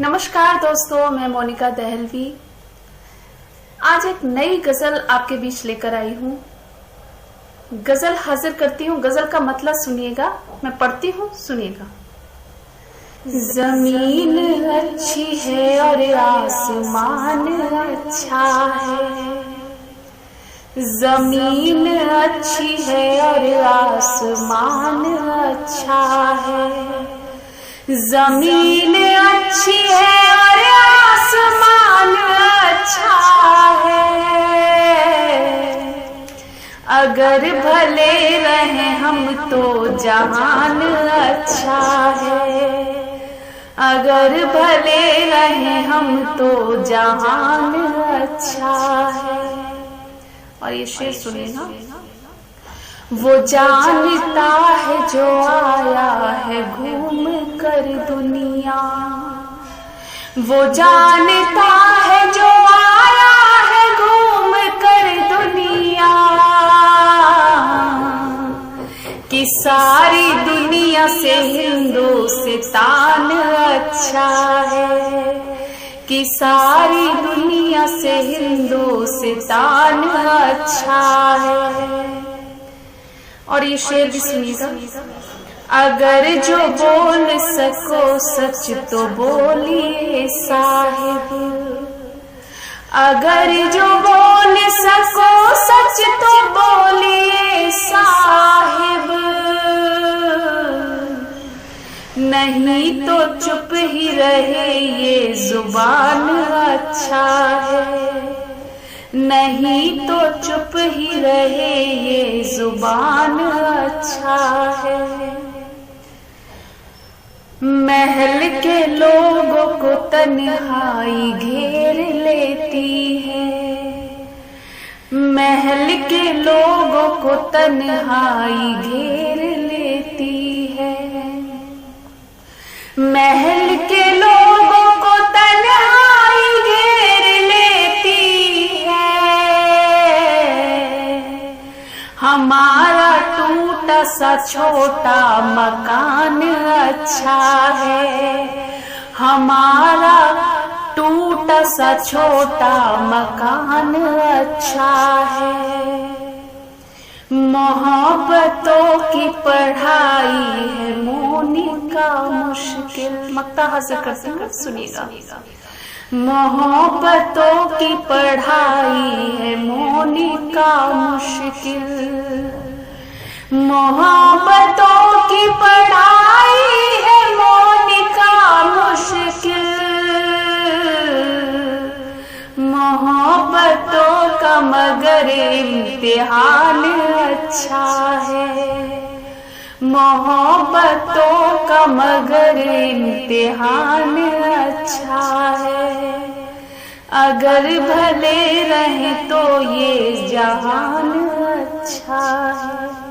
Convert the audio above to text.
नमस्कार दोस्तों, मैं मोनिका दहलवी आज एक नई गजल आपके बीच लेकर आई हूँ। गजल हाजिर करती हूँ। गजल का मतलब सुनिएगा, मैं पढ़ती हूँ, सुनिएगा। जमीन अच्छी है और आसमान अच्छा है। जमीन अच्छी है और आसमान अच्छा है। जमीन अच्छी है और आसमान अच्छा है। अगर भले रहे हम तो जहान अच्छा है। अगर भले रहे हम तो जहान अच्छा है। और ये शेर सुनिएगा। वो जानता है जो आया है घूम कर दुनिया। वो जानता है जो आया है घूम कर दुनिया कि सारी दुनिया से हिंदुस्तान अच्छा है। कि सारी दुनिया से हिंदुस्तान अच्छा है। और ये शेर भी सुनिएगा। अगर जो बोल सको सच तो बोलिए साहिब। अगर जो बोल सको सच तो बोलिए साहिब। नहीं तो चुप ही रहे ये जुबान अच्छा है। नहीं तो चुप ही रहे ये जुबान अच्छा है। महल के लोगों को तन्हाई घेर लेती है। महल के लोगों को तन्हाई घेर लेती है। महल के लोगों को तन्हाई घेर लेती है। हमारा टूटा सा छोटा मकान अच्छा है। हमारा टूटा सा छोटा मकान अच्छा है। मोहब्बतों की पढ़ाई है मोनिका मुश्किल। मक्ता हासिल करते हैं, सुनिएगा। मोहब्बतों की पढ़ाई है मोनिका मुश्किल। मोहब्बतों की पढ़ाई है मोनिका मुश्किल। मोहब्बतों का मगर इम्तिहान अच्छा है। मोहब्बतों का मगर इम्तिहान अच्छा है। अगर भले रहे तो ये जहान अच्छा है।